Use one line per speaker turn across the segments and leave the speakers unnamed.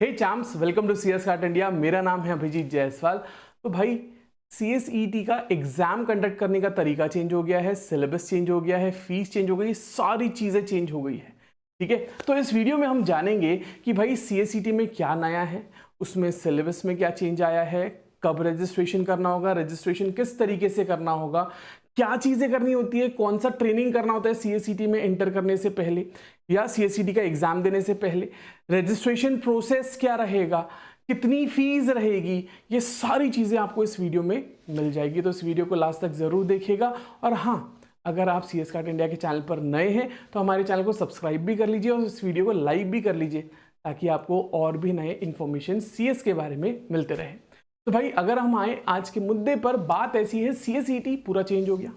Hey champs, welcome to CS cart India. मेरा नाम है अभिजीत जायसवाल। तो भाई सीएसईटी का एग्जाम कंडक्ट करने का तरीका चेंज हो गया है, सिलेबस चेंज हो गया है, फीस चेंज हो गई, सारी चीजें चेंज हो गई है। ठीक है, तो इस वीडियो में हम जानेंगे कि भाई सीएसईटी में क्या नया है, उसमें सिलेबस में क्या चेंज आया है, कब रजिस्ट्रेशन करना होगा, रजिस्ट्रेशन किस तरीके से करना होगा, क्या चीजें करनी होती है, कौन सा ट्रेनिंग करना होता है सीएसईटी में एंटर करने से पहले या सीएसईटी का एग्जाम देने से पहले, रजिस्ट्रेशन प्रोसेस क्या रहेगा, कितनी फीस रहेगी, ये सारी चीजें आपको इस वीडियो में मिल जाएगी। तो इस वीडियो को लास्ट तक जरूर देखिएगा। और हाँ, अगर आप सीएस कार्ट इंडिया के चैनल पर नए हैं तो हमारे चैनल को सब्सक्राइब भी कर लीजिए और इस वीडियो को लाइक भी कर लीजिए ताकि आपको और भी नए इंफॉर्मेशन सीएस के बारे में मिलते रहे। तो भाई अगर हम आए आज के मुद्दे पर, बात ऐसी है सीएसईटी पूरा चेंज हो गया।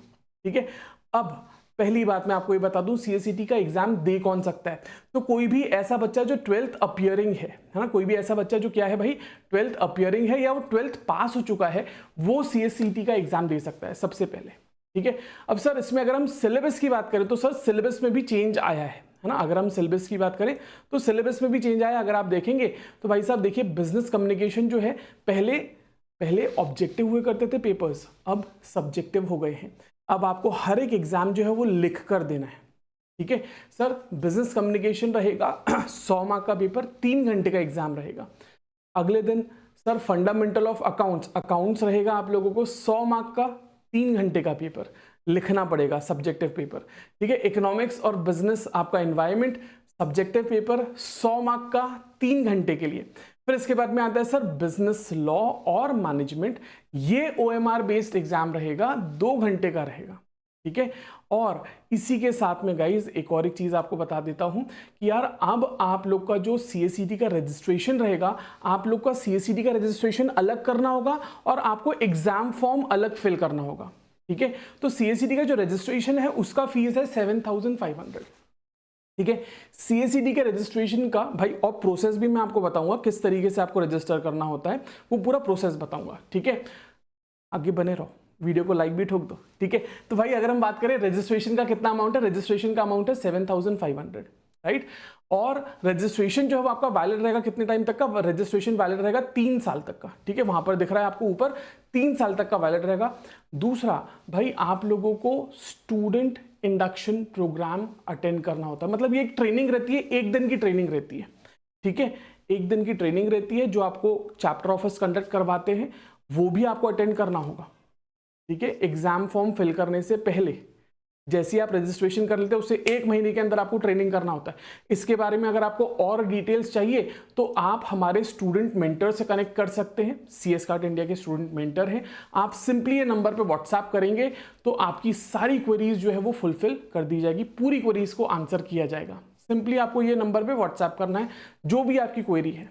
ठीक है, अब पहली बात मैं आपको ये बता दूं, सीएसईटी का एग्जाम दे कौन सकता है। तो कोई भी ऐसा बच्चा जो 12th अपियरिंग है ना, कोई भी ऐसा बच्चा जो क्या है भाई 12th अपियरिंग है या वो 12th पास हो चुका है, वो सीएसईटी का एग्जाम दे सकता है सबसे पहले। ठीक है, अब सर इसमें अगर हम सिलेबस की बात करें तो सर सिलेबस में भी चेंज आया है ना। अगर हम सिलेबस की बात करें तो सिलेबस में भी चेंज आया। अगर आप देखेंगे तो भाई साहब देखिए, बिजनेस कम्युनिकेशन जो है पहले ऑब्जेक्टिव हुए करते थे पेपर्स, अब सब्जेक्टिव हो गए हैं। अब आपको हर एक एग्जाम जो है वो लिख कर देना है। ठीक है सर, बिजनेस कम्युनिकेशन रहेगा 100 मार्क का पेपर, 3 घंटे का एग्जाम रहेगा। अगले दिन सर फंडामेंटल ऑफ अकाउंट्स रहेगा आप लोगों को 100 मार्क का, 3 घंटे का पेपर लिखना पड़ेगा, सब्जेक्टिव पेपर। ठीक है, इकोनॉमिक्स और बिजनेस आपका एनवायरमेंट, सब्जेक्टिव पेपर 100 मार्क का, 3 घंटे के लिए। फिर इसके बाद में आता है सर बिजनेस लॉ और मैनेजमेंट, ये ओएमआर बेस्ड एग्जाम रहेगा, 2 घंटे का रहेगा। ठीक है, और इसी के साथ में गाइज एक और एक चीज आपको बता देता हूं कि यार अब आप लोग का जो सीएसईटी का रजिस्ट्रेशन रहेगा, आप लोग का सीएसईटी का रजिस्ट्रेशन अलग करना होगा और आपको एग्जाम फॉर्म अलग फिल करना होगा। ठीक है, तो सीएसईटी का जो रजिस्ट्रेशन है उसका फीस है 7,500। ठीक है, सीएसईटी के रजिस्ट्रेशन का भाई और प्रोसेस भी मैं आपको बताऊंगा, किस तरीके से आपको रजिस्टर करना होता है वो पूरा प्रोसेस बताऊंगा। ठीक है, आगे बने रहो, वीडियो को लाइक भी ठोक दो। ठीक है, तो भाई अगर हम बात करें रजिस्ट्रेशन का कितना अमाउंट है, रजिस्ट्रेशन का अमाउंट है 7,500, राइट। और रजिस्ट्रेशन जो है वो आपका वैलिड रहेगा कितने टाइम तक का, रजिस्ट्रेशन वैलिड रहेगा 3 साल तक का। ठीक है, वहां पर दिख रहा है आपको ऊपर 3 साल तक का वैलिड रहेगा। दूसरा भाई आप लोगों को स्टूडेंट इंडक्शन प्रोग्राम अटेंड करना होता है, मतलब ये एक ट्रेनिंग रहती है, 1 दिन की ट्रेनिंग रहती है। ठीक है, 1 दिन की ट्रेनिंग रहती है जो आपको चैप्टर ऑफिस कंडक्ट करवाते हैं, वो भी आपको अटेंड करना होगा। ठीक है, एग्जाम फॉर्म फिल करने से पहले जैसे ही आप रजिस्ट्रेशन कर लेते हैं उससे 1 महीने के अंदर आपको ट्रेनिंग करना होता है। इसके बारे में अगर आपको और डिटेल्स चाहिए तो आप हमारे स्टूडेंट मेंटर से कनेक्ट कर सकते हैं। सीएस कार्ट इंडिया के स्टूडेंट मेंटर हैं, आप सिंपली ये नंबर पे व्हाट्सएप करेंगे तो आपकी सारी क्वेरीज जो है वो फुलफिल कर दी जाएगी, पूरी क्वेरीज को आंसर किया जाएगा। सिंपली आपको ये नंबर पे व्हाट्सएप करना है जो भी आपकी क्वेरी है।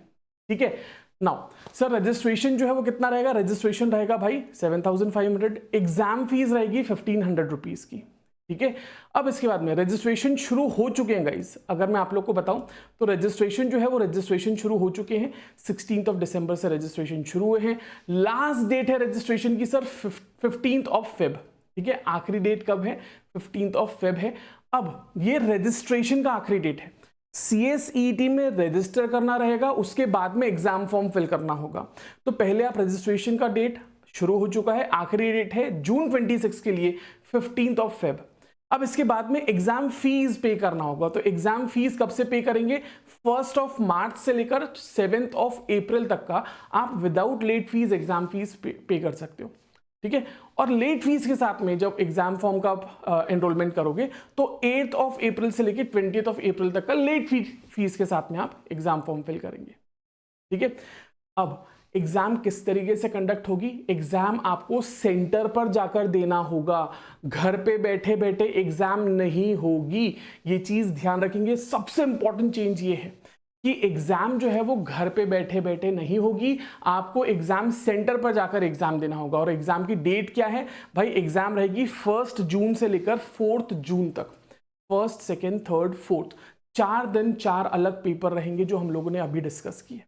ठीक है, नाउ सर रजिस्ट्रेशन जो है वो कितना रहेगा, रजिस्ट्रेशन रहेगा भाई 7,500, एग्जाम फीस रहेगी 1,500 रुपीज की। ठीक है, अब इसके बाद में रजिस्ट्रेशन शुरू हो चुके हैं गाइस। अगर मैं आप लोग को बताऊं तो रजिस्ट्रेशन जो है वो रजिस्ट्रेशन शुरू हो चुके हैं, 16 दिसंबर से रजिस्ट्रेशन शुरू हुए हैं। लास्ट डेट है रजिस्ट्रेशन की सर 15 फेब। ठीक है, आखिरी डेट कब है, 15 फेब है। अब ये रजिस्ट्रेशन का आखिरी डेट है, सीएसईटी में रजिस्टर करना रहेगा, उसके बाद में एग्जाम फॉर्म फिल करना होगा। तो पहले आप रजिस्ट्रेशन का डेट शुरू हो चुका है, आखिरी डेट है जून 26 के लिए 15 फेब। अब इसके बाद में एग्जाम फीस पे करना होगा। तो एग्जाम फीस कब से पे करेंगे, 1 मार्च से लेकर 7 अप्रैल तक का आप without late fees exam fees pay कर सकते हो। ठीक है, और लेट फीस के साथ में जब एग्जाम फॉर्म का एनरोलमेंट करोगे तो 8 अप्रैल से लेकर 20 अप्रैल तक का लेट फीस के साथ में आप एग्जाम फॉर्म फिल करेंगे। ठीक है, अब एग्जाम किस तरीके से कंडक्ट होगी, एग्जाम आपको सेंटर पर जाकर देना होगा, घर पे बैठे बैठे एग्जाम नहीं होगी। ये चीज ध्यान रखेंगे, सबसे इंपॉर्टेंट चेंज ये है कि एग्जाम जो है वो घर पे बैठे बैठे नहीं होगी, आपको एग्जाम सेंटर पर जाकर एग्जाम देना होगा। और एग्जाम की डेट क्या है भाई, एग्जाम रहेगी 1 जून से लेकर 4 जून तक, 1, 2, 3, 4, 4 दिन 4 अलग पेपर रहेंगे जो हम लोगों ने अभी डिस्कस किए।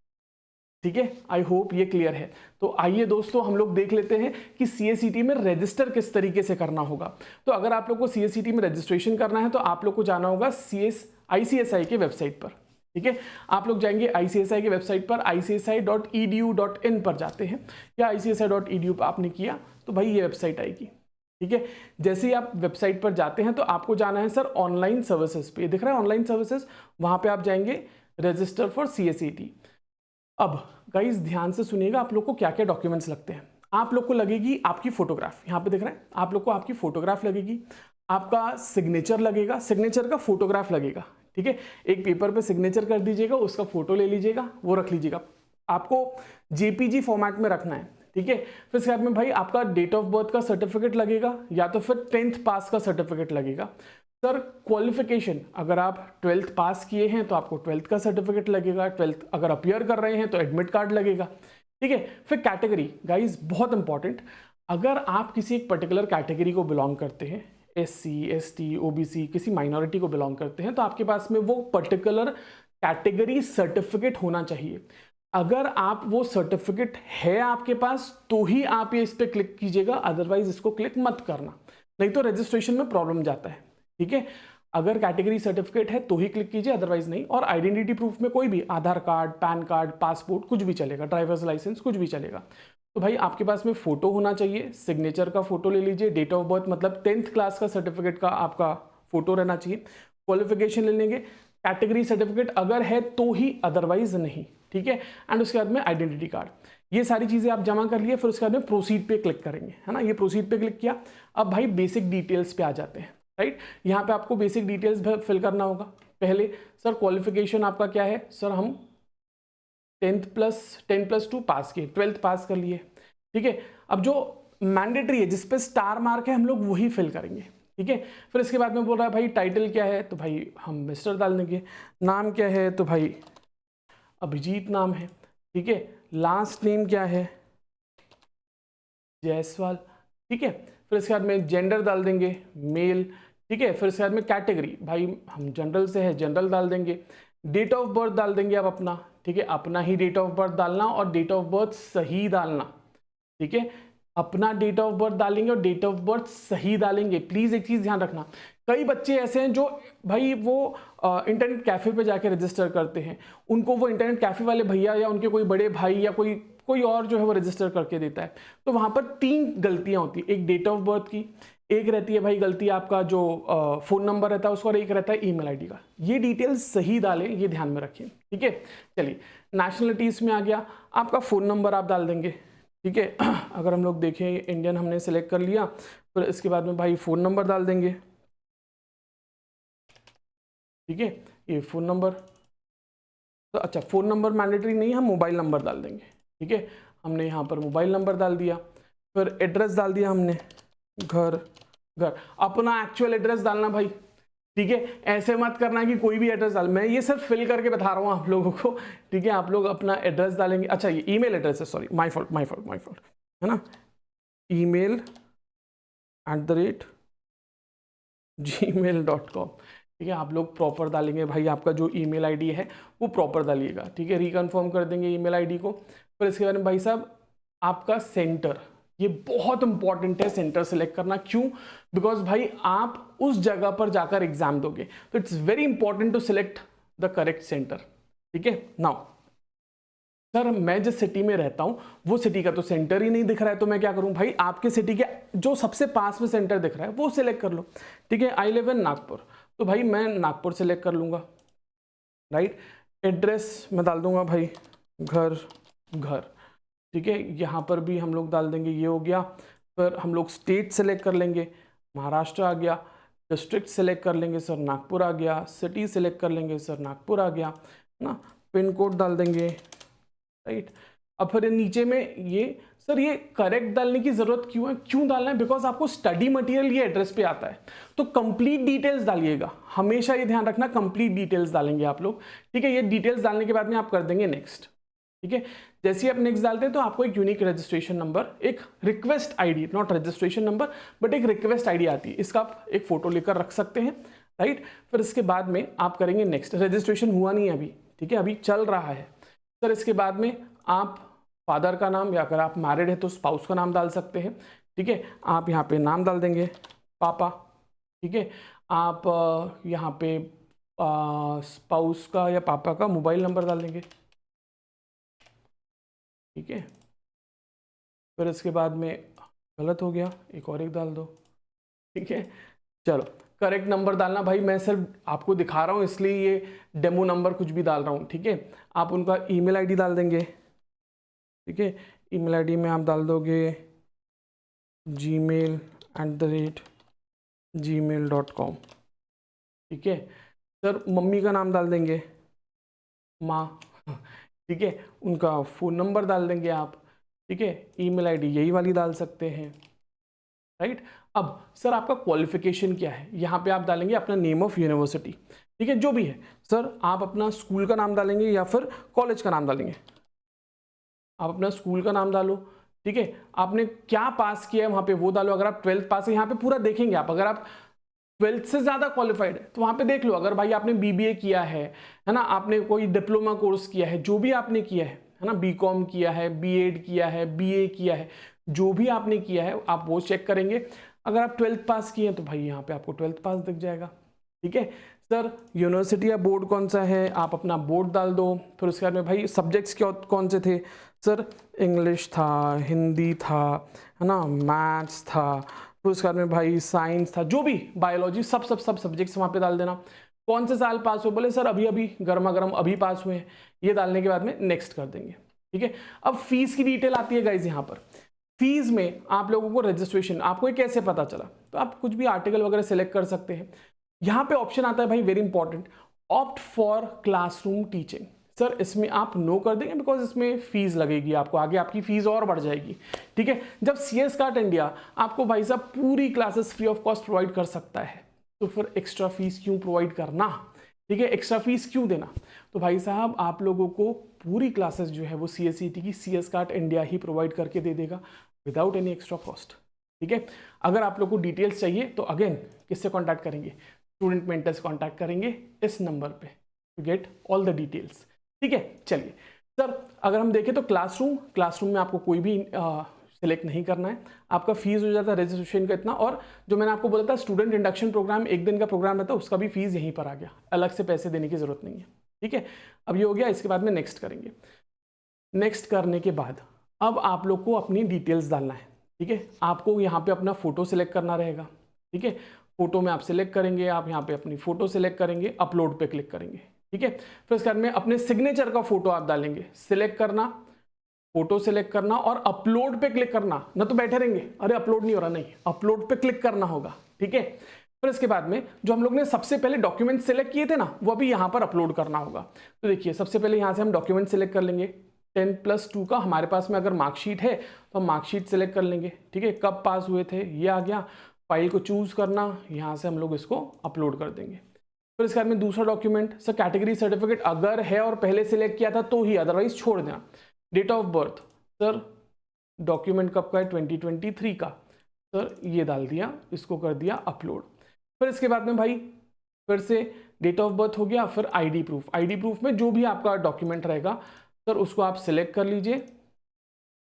ठीक है, आई होप ये क्लियर है। तो आइए दोस्तों हम लोग देख लेते हैं कि सीएसईटी में रजिस्टर किस तरीके से करना होगा। तो अगर आप लोग को सीएसईटी में रजिस्ट्रेशन करना है तो आप लोग को जाना होगा आईसीएसआई के वेबसाइट पर। ठीक है, आप लोग जाएंगे ICSI की वेबसाइट पर icsi.edu.in पर जाते हैं या icsi.edu पर आपने किया तो भाई ये वेबसाइट आएगी। ठीक है, जैसे ही आप वेबसाइट पर जाते हैं तो आपको जाना है सर ऑनलाइन सर्विसेज पे, दिख रहा है ऑनलाइन सर्विसेज, वहां पे आप जाएंगे रजिस्टर फॉर CSET। अब गाइस ध्यान से सुनिएगा, आप लोग को क्या क्या डॉक्यूमेंट्स लगते हैं। आप लोग को लगेगी आपकी फोटोग्राफ, यहाँ पे दिख रहा है, आप लोग को आपकी फोटोग्राफ लगेगी, आपका सिग्नेचर लगेगा, सिग्नेचर का फोटोग्राफ लगेगा। ठीक है, एक पेपर पे सिग्नेचर कर दीजिएगा, उसका फोटो ले लीजिएगा, वो रख लीजिएगा, आपको JPG फॉर्मेट में रखना है। ठीक है, फिर इसके बाद में भाई आपका डेट ऑफ बर्थ का सर्टिफिकेट लगेगा या तो फिर 10th पास का सर्टिफिकेट लगेगा। सर क्वालिफिकेशन, अगर आप 12th पास किए हैं तो आपको 12th का सर्टिफिकेट लगेगा, 12th अगर अपीयर कर रहे हैं तो एडमिट कार्ड लगेगा। ठीक है, फिर कैटेगरी, गाइस बहुत इंपॉर्टेंट, अगर आप किसी एक पर्टिकुलर कैटेगरी को बिलोंग करते हैं, SC ST OBC किसी माइनॉरिटी को बिलोंग करते हैं, तो आपके पास में वो पर्टिकुलर कैटेगरी सर्टिफिकेट होना चाहिए। अगर आप वो सर्टिफिकेट है आपके पास तो ही आप ये इस पर क्लिक कीजिएगा, अदरवाइज इसको क्लिक मत करना, नहीं तो रजिस्ट्रेशन में प्रॉब्लम जाता है। ठीक है, अगर कैटेगरी सर्टिफिकेट है तो ही क्लिक कीजिए, अदरवाइज नहीं। और आइडेंटिटी प्रूफ में कोई भी आधार कार्ड, पैन कार्ड, पासपोर्ट कुछ भी चलेगा, ड्राइवर्स लाइसेंस कुछ भी चलेगा। तो भाई आपके पास में फोटो होना चाहिए, सिग्नेचर का फोटो ले लीजिए, डेट ऑफ बर्थ मतलब 10th क्लास का सर्टिफिकेट का आपका फोटो रहना चाहिए, क्वालिफिकेशन ले लेंगे, कैटेगरी सर्टिफिकेट अगर है तो ही, अदरवाइज नहीं। ठीक है, एंड उसके बाद में आइडेंटिटी कार्ड, ये सारी चीजें आप जमा कर लिए, फिर उसके बाद में प्रोसीड पे क्लिक करेंगे, है ना, ये प्रोसीड पे क्लिक किया। अब भाई बेसिक डिटेल्स पे आ जाते हैं, राइट। यहाँ पे आपको बेसिक डिटेल्स फिल करना होगा। पहले सर क्वालिफिकेशन आपका क्या है, सर हम 10+2 पास किए, 12th पास कर लिए। ठीक है, अब जो मैंडेटरी है जिस पे स्टार मार्क है हम लोग वही फिल करेंगे। ठीक है, फिर इसके बाद में बोल रहा है भाई टाइटल क्या है, तो भाई हम मिस्टर डाल देंगे। नाम क्या है, तो भाई अभिजीत नाम है। ठीक है, लास्ट नेम क्या है, जायसवाल। ठीक है, फिर इसके बाद में जेंडर डाल देंगे, मेल। ठीक है, फिर इसके बाद में कैटेगरी, भाई हम जनरल से है, जनरल डाल देंगे। डेट ऑफ बर्थ डाल देंगे आप अपना। ठीक है, अपना ही डेट ऑफ बर्थ डालना और डेट ऑफ बर्थ सही डालना। ठीक है, अपना डेट ऑफ बर्थ डालेंगे और डेट ऑफ बर्थ सही डालेंगे। प्लीज एक चीज ध्यान रखना, कई बच्चे ऐसे हैं जो भाई वो इंटरनेट कैफे पे जाके रजिस्टर करते हैं, उनको वो इंटरनेट कैफे वाले भैया या उनके कोई बड़े भाई या कोई और जो है वो रजिस्टर करके देता है, तो वहां पर 3 गलतियां होती है, एक डेट ऑफ बर्थ की, एक रहती है भाई गलती आपका जो फोन नंबर रहता है उसका, और एक रहता है ईमेल आईडी का। ये डिटेल्स सही डालें, ये ध्यान में रखें। ठीक है, चलिए नेशनलिटी इसमें आ गया, आपका फोन नंबर आप डाल देंगे। ठीक है, अगर हम लोग देखें इंडियन हमने सेलेक्ट कर लिया, फिर इसके बाद में भाई फ़ोन नंबर डाल देंगे। ठीक है, ये फ़ोन नंबर, तो अच्छा फ़ोन नंबर मैंडेटरी नहीं, हम मोबाइल नंबर डाल देंगे। ठीक है, हमने यहाँ पर मोबाइल नंबर डाल दिया, फिर एड्रेस डाल दिया हमने, घर, अपना एक्चुअल एड्रेस डालना भाई। ठीक है, ऐसे मत करना कि कोई भी एड्रेस डाल, मैं ये सिर्फ फिल करके बता रहा हूँ आप लोगों को। ठीक है, आप लोग अपना एड्रेस डालेंगे। अच्छा ये ईमेल एड्रेस है, सॉरी माय फॉल्ट है ना, email@gmail.com। ठीक है, आप लोग प्रॉपर डालेंगे भाई, आपका जो ईमेल आईडी है वो प्रॉपर डालिएगा। ठीक है, रिकन्फर्म कर देंगे ईमेल आईडी को। फिर इसके बारे में भाई साहब आपका सेंटर, ये बहुत इंपॉर्टेंट है सेंटर सेलेक्ट करना। क्यों? बिकॉज भाई आप उस जगह पर जाकर एग्जाम दोगे, तो it's very important to select the correct centre. ठीक है, नाउ सर मैं जिस सिटी में रहता हूं वो सिटी का तो सेंटर ही नहीं दिख रहा है, तो मैं क्या करूं भाई, आपके सिटी के जो सबसे पास में सेंटर दिख रहा है वो सिलेक्ट कर लो। ठीक है, आई लिव इन नागपुर, तो भाई मैं नागपुर सेलेक्ट कर लूंगा। राइट, एड्रेस मैं डाल दूंगा भाई घर। ठीक है, यहाँ पर भी हम लोग डाल देंगे, ये हो गया। फिर हम लोग स्टेट सेलेक्ट कर लेंगे, महाराष्ट्र आ गया। डिस्ट्रिक्ट सेलेक्ट कर लेंगे, सर नागपुर आ गया। सिटी सेलेक्ट कर लेंगे, सर नागपुर आ गया ना। पिन कोड डाल देंगे। राइट, अब फिर नीचे में ये सर ये करेक्ट डालने की जरूरत क्यों है, क्यों डालना है, बिकॉज आपको स्टडी मटेरियल ये एड्रेस पे आता है, तो कंप्लीट डिटेल्स डालिएगा, हमेशा ये ध्यान रखना कंप्लीट डिटेल्स डालेंगे आप लोग। ठीक है, ये डिटेल्स डालने के बाद में आप कर देंगे नेक्स्ट। ठीक है, जैसे ही आप नेक्स्ट डालते हैं तो आपको एक यूनिक रजिस्ट्रेशन नंबर, एक request ID, not registration number but एक रिक्वेस्ट आईडी आती है, इसका आप एक फोटो लेकर रख सकते हैं। राइट, फिर इसके बाद में आप करेंगे नेक्स्ट। रजिस्ट्रेशन हुआ नहीं है अभी, ठीक है, अभी चल रहा है। सर इसके बाद में आप फादर का नाम, या अगर आप मैरिड है तो स्पाउस का नाम डाल सकते हैं। ठीक है, आप यहाँ पे नाम डाल देंगे पापा। ठीक है, आप यहाँ पे स्पाउस का या पापा का मोबाइल नंबर डाल देंगे, ठीक है। फिर इसके बाद में गलत हो गया, एक और एक डाल दो, ठीक है। चलो करेक्ट नंबर डालना भाई, मैं सिर्फ आपको दिखा रहा हूँ इसलिए ये डेमो नंबर कुछ भी डाल रहा हूँ, ठीक है। आप उनका ईमेल आईडी डाल देंगे, ठीक है। ईमेल आईडी में आप डाल दोगे gmail@gmail.com, ठीक है। सर मम्मी का नाम डाल देंगे माँ, ठीक है। उनका फ़ोन नंबर डाल देंगे आप, ठीक है। ईमेल आईडी यही वाली डाल सकते हैं, राइट। अब सर आपका क्वालिफिकेशन क्या है, यहाँ पे आप डालेंगे अपना नेम ऑफ यूनिवर्सिटी, ठीक है, जो भी है। सर आप अपना स्कूल का नाम डालेंगे या फिर कॉलेज का नाम डालेंगे, आप अपना स्कूल का नाम डालो, ठीक है। आपने क्या पास किया है वहाँ पे वो डालो, अगर आप 12th पास है यहाँ पे पूरा देखेंगे आप, अगर आप 12th से ज़्यादा क्वालिफाइड है तो वहाँ पे देख लो, अगर भाई आपने बीबीए किया है ना, आपने कोई डिप्लोमा कोर्स किया है, जो भी आपने किया है ना, बीकॉम किया है, बीएड किया है, बीए किया है, जो भी आपने किया है आप वो चेक करेंगे। अगर आप 12th पास किए हैं तो भाई यहाँ पे आपको 12th पास दिख जाएगा, ठीक है। सर यूनिवर्सिटी या बोर्ड कौन सा है, आप अपना बोर्ड डाल दो। फिर उसके बाद में भाई सब्जेक्ट्स क्या कौन से थे, सर इंग्लिश था, हिंदी था, है ना, मैथ्स था, फिर उसके बाद में भाई साइंस था, जो भी बायोलॉजी, सब सब्जेक्ट्स वहाँ पे डाल देना। कौन से साल पास हुए, बोले सर अभी अभी गर्मा गर्म अभी पास हुए हैं, ये डालने के बाद में नेक्स्ट कर देंगे, ठीक है। अब फीस की डिटेल आती है गाइज यहाँ पर। फीस में आप लोगों को रजिस्ट्रेशन, आपको ये कैसे पता चला, तो आप कुछ भी आर्टिकल वगैरह सेलेक्ट कर सकते हैं। यहाँ पे ऑप्शन आता है भाई very important, opt for classroom teaching. Sir इसमें आप नो कर देंगे बिकॉज इसमें फीस लगेगी आपको, आगे आपकी फीस और बढ़ जाएगी, ठीक है। जब CS कार्ट इंडिया आपको भाई साहब पूरी classes free of cost provide कर सकता है, तो फिर एक्स्ट्रा फीस क्यों प्रोवाइड करना, ठीक है, एक्स्ट्रा फीस क्यों देना। तो भाई साहब आप लोगों को पूरी क्लासेस जो है वो CSET की CS कार्ट इंडिया ही प्रोवाइड करके दे देगा विदाउट एनी एक्स्ट्रा कॉस्ट, ठीक है। अगर आप लोग को डिटेल्स चाहिए तो अगेन किससे कॉन्टैक्ट करेंगे, स्टूडेंट मेंटर से कॉन्टैक्ट करेंगे इस नंबर पे to get all the details, ठीक है। चलिए सर अगर हम देखें तो क्लासरूम में आपको कोई भी सिलेक्ट नहीं करना है, आपका फीस हो जाता है रजिस्ट्रेशन का इतना, और जो मैंने आपको बोला था स्टूडेंट इंडक्शन प्रोग्राम 1 दिन का प्रोग्राम रहता है, उसका भी फीस यहीं पर आ गया, अलग से पैसे देने की जरूरत नहीं है, ठीक है। अब ये हो गया, इसके बाद में नेक्स्ट करेंगे। नेक्स्ट करने के बाद अब आप लोग को अपनी डिटेल्स डालना है, ठीक है। आपको यहाँ पे अपना फोटो सिलेक्ट करना रहेगा, ठीक है। फोटो में आप सिलेक्ट करेंगे, आप यहाँ पे अपनी फोटो सिलेक्ट करेंगे, अपलोड पे क्लिक करेंगे, ठीक है। फिर इसके बाद में अपने सिग्नेचर का फोटो आप डालेंगे, सिलेक्ट करना, फोटो सिलेक्ट करना और अपलोड पे क्लिक करना, ना तो बैठे रहेंगे अरे अपलोड नहीं हो रहा, नहीं, अपलोड पे क्लिक करना होगा, ठीक है। फिर इसके बाद में जो हम लोग ने सबसे पहले डॉक्यूमेंट सिलेक्ट किए थे ना, वो भी यहाँ पर अपलोड करना होगा। तो देखिए सबसे पहले यहाँ से हम डॉक्यूमेंट सिलेक्ट कर लेंगे, 10+2 का हमारे पास में अगर मार्कशीट है तो हम मार्कशीट सिलेक्ट कर लेंगे, ठीक है। कब पास हुए थे ये आ गया, फाइल को चूज करना, यहाँ से हम लोग इसको अपलोड कर देंगे। फिर इसके बाद में दूसरा डॉक्यूमेंट, सर कैटेगरी सर्टिफिकेट अगर है और पहले सिलेक्ट किया था तो ही, अदरवाइज छोड़ देना। Date of birth, sir document कब का है 2023 का, सर ये डाल दिया, इसको कर दिया अपलोड। फिर इसके बाद में भाई फिर से डेट ऑफ बर्थ हो गया, फिर आईडी प्रूफ में जो भी आपका डॉक्यूमेंट रहेगा सर उसको आप सिलेक्ट कर लीजिए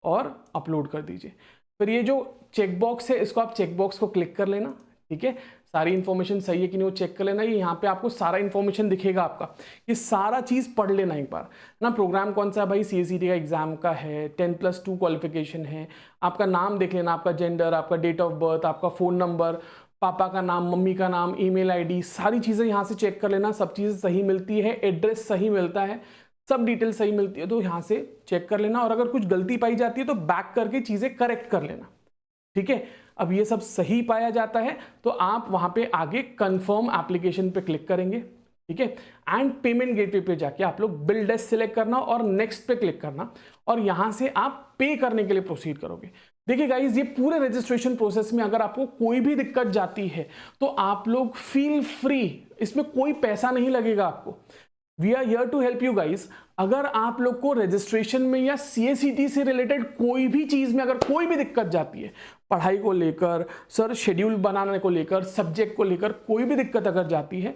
और अपलोड कर दीजिए। फिर ये जो चेकबॉक्स है इसको आप चेकबॉक्स को क्लिक कर लेना, ठीक है। सारी इन्फॉर्मेशन सही है कि नहीं वो चेक कर लेना, ये यहाँ पे आपको सारा इन्फॉर्मेशन दिखेगा आपका, ये सारा चीज़ पढ़ लेना एक बार ना। प्रोग्राम कौन सा है भाई, CSET का एग्जाम का है, 10+2 क्वालिफिकेशन है, आपका नाम देख लेना, आपका जेंडर, आपका डेट ऑफ बर्थ, आपका फ़ोन नंबर, पापा का नाम, मम्मी का नाम, ईमेल आईडी, सारी चीज़ें यहाँ से चेक कर लेना, सब चीज़ें सही मिलती है, एड्रेस सही मिलता है, सब डिटेल सही मिलती है, तो यहाँ से चेक कर लेना। और अगर कुछ गलती पाई जाती है तो बैक करके चीज़ें करेक्ट कर लेना, ठीक है। अब ये सब सही पाया जाता है तो आप वहाँ पे आगे कंफर्म एप्लीकेशन पे क्लिक करेंगे, ठीक है। एंड पेमेंट गेटवे पे जाके आप लोग बिल डेस्क सिलेक्ट करना और नेक्स्ट पे क्लिक करना, और यहाँ से आप पे करने के लिए प्रोसीड करोगे। देखिए गाइज ये पूरे रजिस्ट्रेशन प्रोसेस में अगर आपको कोई भी दिक्कत जाती है तो आप लोग फील फ्री, इसमें कोई पैसा नहीं लगेगा आपको, we are here to help you guys. अगर आप लोग को रजिस्ट्रेशन में या CSET से रिलेटेड कोई भी चीज में अगर कोई भी दिक्कत जाती है, पढ़ाई को लेकर, सर शेड्यूल बनाने को लेकर, सब्जेक्ट को लेकर कोई भी दिक्कत अगर जाती है,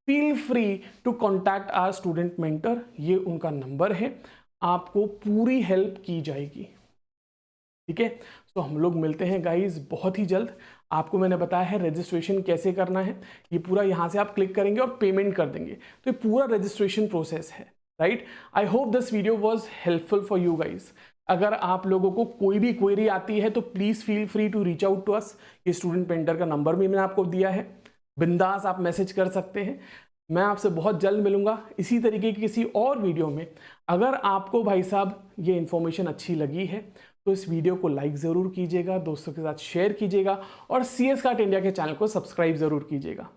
feel free to contact our student mentor, ये उनका नंबर है, आपको पूरी हेल्प की जाएगी, ठीक है। तो हम लोग मिलते हैं गाइज बहुत ही जल्द। आपको मैंने बताया है रजिस्ट्रेशन कैसे करना है, ये पूरा यहाँ से आप क्लिक करेंगे और पेमेंट कर देंगे, तो ये पूरा रजिस्ट्रेशन प्रोसेस है, right. I hope this video was helpful for you guys. अगर आप लोगों को कोई भी क्वेरी आती है तो please feel free to reach out to us. ये स्टूडेंट पेंटर का नंबर भी मैंने आपको दिया है, बिंदास आप मैसेज कर सकते हैं। मैं आपसे बहुत जल्द मिलूंगा इसी तरीके की किसी और वीडियो में। अगर आपको भाई साहब ये इन्फॉर्मेशन अच्छी लगी है तो इस वीडियो को लाइक ज़रूर कीजिएगा, दोस्तों के साथ शेयर कीजिएगा और CS कार्ट इंडिया के चैनल को सब्सक्राइब ज़रूर कीजिएगा,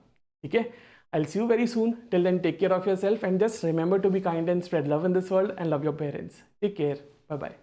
ठीक है। I'll see you very soon. Till then, take care of yourself and just remember to be kind and spread love in this world and love your parents. Take care. Bye bye.